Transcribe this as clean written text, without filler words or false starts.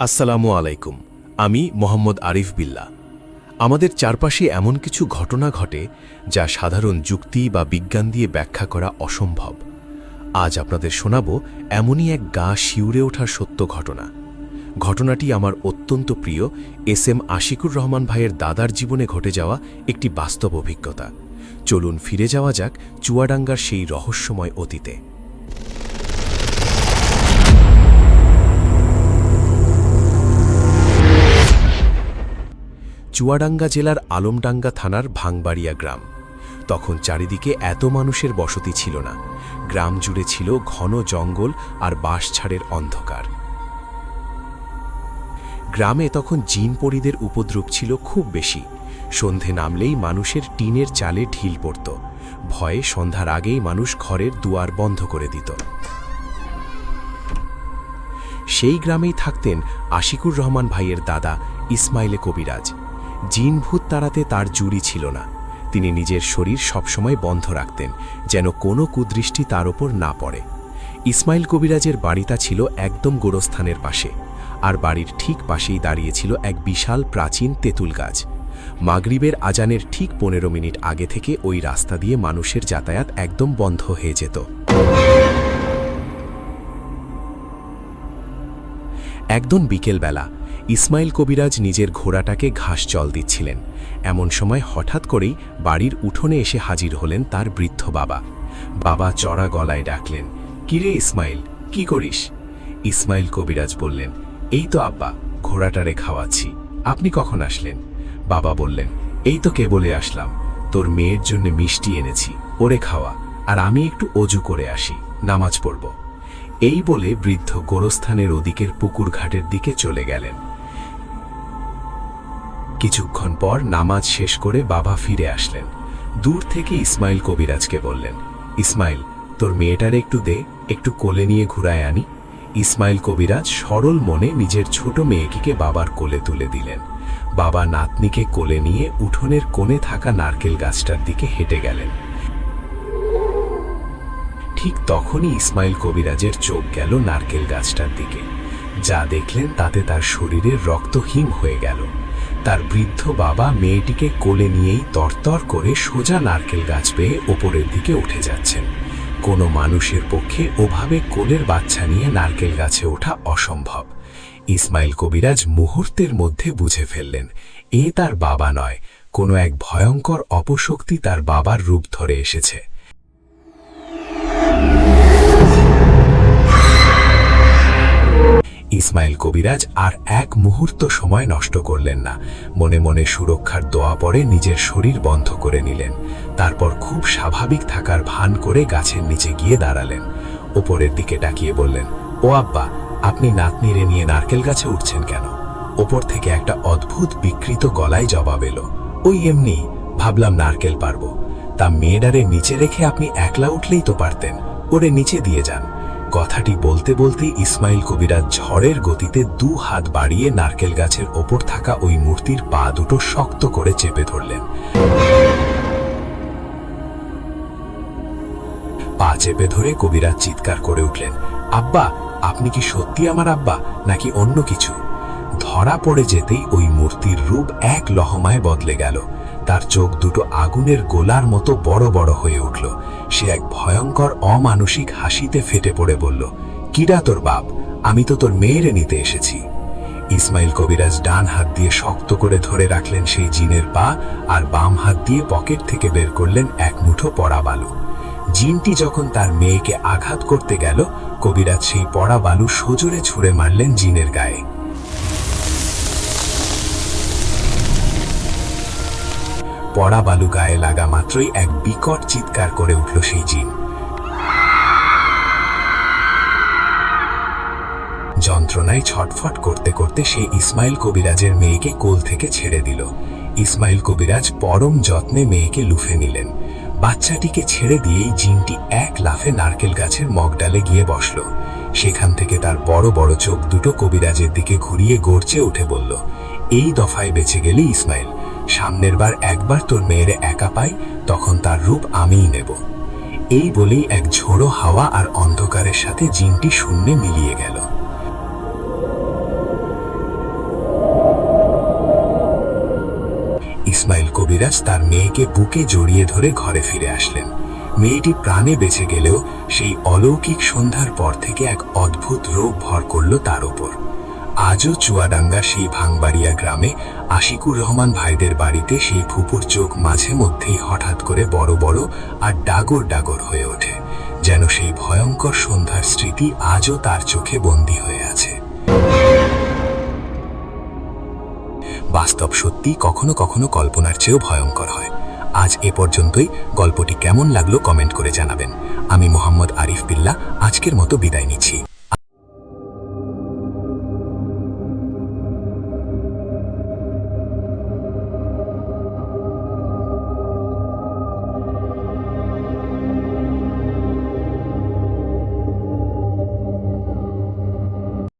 আসসালামু আলাইকুম। আমি মোহাম্মদ আরিফ বিল্লাহ। আমাদের চারপাশে এমন কিছু ঘটনা ঘটে যা সাধারণ যুক্তি বা বিজ্ঞান দিয়ে ব্যাখ্যা করা অসম্ভব। আজ আপনাদের শোনাব এমনই এক গা শিউরে ওঠার সত্য ঘটনা। ঘটনাটি আমার অত্যন্ত প্রিয় এস.এম. আশিকুর রহমান ভাইয়ের দাদার জীবনে ঘটে যাওয়া একটি বাস্তব অভিজ্ঞতা। চলুন ফিরে যাওয়া যাক চুয়াডাঙ্গার সেই রহস্যময় অতীতে। চুয়াডাঙ্গা জেলার আলমডাঙ্গা থানার ভাঙবাড়িয়া গ্রাম। তখন চারিদিকে এত মানুষের বসতি ছিল না। গ্রাম জুড়ে ছিল ঘন জঙ্গল আর বাঁশঝাড়ের অন্ধকার। গ্রামে তখন জিনপরিদের উপদ্রব ছিল খুব বেশি। সন্ধে নামলেই মানুষের টিনের চালে ঢিল পড়ত। ভয়ে সন্ধ্যার আগেই মানুষ ঘরের দুয়ার বন্ধ করে দিত। সেই গ্রামেই থাকতেন আশিকুর রহমান ভাইয়ের দাদা ইসমাইলে কবিরাজ। জিন ভূত তাড়াতে তার জুড়ি ছিল না। তিনি নিজের শরীর সবসময় বন্ধ রাখতেন, যেন কোনো কুদৃষ্টি তার ওপর না পড়ে। ইসমাইল কবিরাজের বাড়িটা ছিল একদম গোরস্থানের পাশে, আর বাড়ির ঠিক পাশেই দাঁড়িয়েছিল এক বিশাল প্রাচীন তেঁতুল গাছ। মাগরিবের আজানের ঠিক 15 মিনিট আগে থেকে ওই রাস্তা দিয়ে মানুষের যাতায়াত একদম বন্ধ হয়ে যেত। একদিন বিকেলবেলা ইসমাইল কবিরাজ নিজের ঘোড়াটাকে ঘাস জল দিচ্ছিলেন। এমন সময় হঠাৎ করেই বাড়ির উঠোনে এসে হাজির হলেন তার বৃদ্ধ বাবা। বাবা চড়া গলায় ডাকলেন, কিরে ইসমাইল, কি করিস? ইসমাইল কবিরাজ বললেন, এই তো আব্বা, ঘোড়াটারে খাওয়াচ্ছি। আপনি কখন আসলেন? বাবা বললেন, এই তো কেবলে আসলাম। তোর মেয়ের জন্য মিষ্টি এনেছি, ওরে খাওয়া, আর আমি একটু অজু করে আসি, নামাজ পড়ব। এই বলে বৃদ্ধ গোরস্থানের ওদিকের পুকুর ঘাটের দিকে চলে গেলেন। কিছুক্ষণ পর নামাজ শেষ করে বাবা ফিরে আসলেন। দূর থেকে ইসমাইল কবিরাজকে বললেন, ইসমাইল, তোর মেয়েটারে একটু দে, একটু কোলে নিয়ে ঘুরায় আনি। ইসমাইল কবিরাজ সরল মনে নিজের ছোট মেয়েকে বাবার কোলে তুলে দিলেন। বাবা নাতনিকে কোলে নিয়ে উঠোনের কোণে থাকা নারকেল গাছটার দিকে হেঁটে গেলেন। ঠিক তখনই ইসমাইল কবিরাজের চোখ গেল নারকেল গাছটার দিকে। যা দেখলেন তাতে তার শরীরের রক্ত হিম হয়ে গেল। তার বৃদ্ধ বাবা মেয়েটিকে কোলে নিয়েই তরতর করে সোজা নারকেল গাছ পেয়ে ওপরের দিকে উঠে যাচ্ছেন। কোনো মানুষের পক্ষে ওভাবে কোলের বাচ্চা নিয়ে নারকেল গাছে ওঠা অসম্ভব। ইসমাইল কবিরাজ মুহূর্তের মধ্যে বুঝে ফেললেন, এ তার বাবা নয়, কোনো এক ভয়ঙ্কর অপশক্তি তার বাবার রূপ ধরে এসেছে। ইসমাইল কবিরাজ আর এক মুহূর্ত সময় নষ্ট করলেন না। মনে মনে সুরক্ষার দোয়া পড়ে নিজের শরীর বন্ধ করে নিলেন। তারপর খুব স্বাভাবিক থাকার ভান করে গাছের নিচে গিয়ে দাঁড়ালেন। ওপরের দিকে তাকিয়ে বললেন, ও আব্বা, আপনি নাতনিরে নিয়ে নারকেল গাছে উঠছেন কেন? ওপর থেকে একটা অদ্ভুত বিকৃত গলায় জবাব এলো, ওই এমনি, ভাবলাম নারকেল পারবো। তা মেয়েডারে নিচে রেখে আপনি একলা উঠলেই তো পারতেন, ওরে নিচে দিয়ে যান। কথাটি বলতে বলতে ইসমাইল কবিরাজ ঝড়ের গতিতে 2 হাত বাড়িয়ে নারকেল গাছের ওপর থাকা ওই মূর্তির পা দুটো শক্ত করে চেপে ধরলেন। পা চেপে ধরে কবিরাজ চিৎকার করে উঠলেন, আব্বা, আপনি কি সত্যি আমার আব্বা, নাকি অন্য কিছু? ধরা পড়ে যেতেই ওই মূর্তির রূপ এক লহমায় বদলে গেল। তার চোখ দুটো আগুনের গোলার মতো বড় বড় হয়ে উঠল। সে এক ভয়ঙ্কর অমানুষিক হাসিতে ফেটে পড়ে বলল, কিডা তোর বাপ? আমি তো তোর মেয়েরে নিতে এসেছি। ইসমাইল কবিরাজ ডান হাত দিয়ে শক্ত করে ধরে রাখলেন সেই জিনের পা, আর বাম হাত দিয়ে পকেট থেকে বের করলেন এক মুঠো পড়া বালু। জিনটি যখন তার মেয়েকে আঘাত করতে গেল, কবিরাজ সেই পড়া বালু সজোরে ছুঁড়ে মারলেন জিনের গায়ে। পড়া বালু গায়ে লাগা মাত্রই এক বিকট চিৎকার করে উঠল সেই জিন। যন্ত্রণায় ছটফট করতে করতে সে ইসমাইল কবিরাজের মেয়েকে কোল থেকে ছেড়ে দিল। ইসমাইল কবিরাজ পরম যত্নে মেয়েকে লুফে নিলেন। বাচ্চাটিকে ছেড়ে দিয়েই জিনটি এক লাফে নারকেল গাছের মগডালে গিয়ে বসল। সেখান থেকে তার বড় বড় চোখ দুটো কবিরাজের দিকে ঘুরিয়ে গর্জে উঠে বলল, এই দফায় বেঁচে গেলি ইসমাইল, সামনের বার একবার তোর মেয়েরে একা পাই, তখন তার রূপ আমিই নেব। এই বলেই এক ঝোড়ো হাওয়া আর অন্ধকারের সাথে জিনটি শূন্যে মিলিয়ে গেল। ইসমাইল কবিরাজ তার মেয়েকে বুকে জড়িয়ে ধরে ঘরে ফিরে আসলেন। মেয়েটি প্রাণে বেঁচে গেলেও সেই অলৌকিক সন্ধ্যার পর থেকে এক অদ্ভুত রোগ ভর করল তার উপর। আজও চুয়াডাঙ্গা সেই ভাঙবাড়িয়া গ্রামে আশিকুর রহমান ভাইদের বাড়িতে সেই ফুপুর চোখ মাঝে মধ্যেই হঠাৎ করে বড় বড় আর ডাগর ডাগর হয়ে ওঠে, যেন সেই ভয়ঙ্কর সন্ধ্যার স্মৃতি আজও তার চোখে বন্দী হয়ে আছে। বাস্তব সত্যি কখনো কখনো কল্পনার চেয়েও ভয়ঙ্কর হয়। আজ এ পর্যন্তই। গল্পটি কেমন লাগলো কমেন্ট করে জানাবেন। আমি মোহাম্মদ আরিফ বিল্লাহ আজকের মতো বিদায় নিচ্ছি।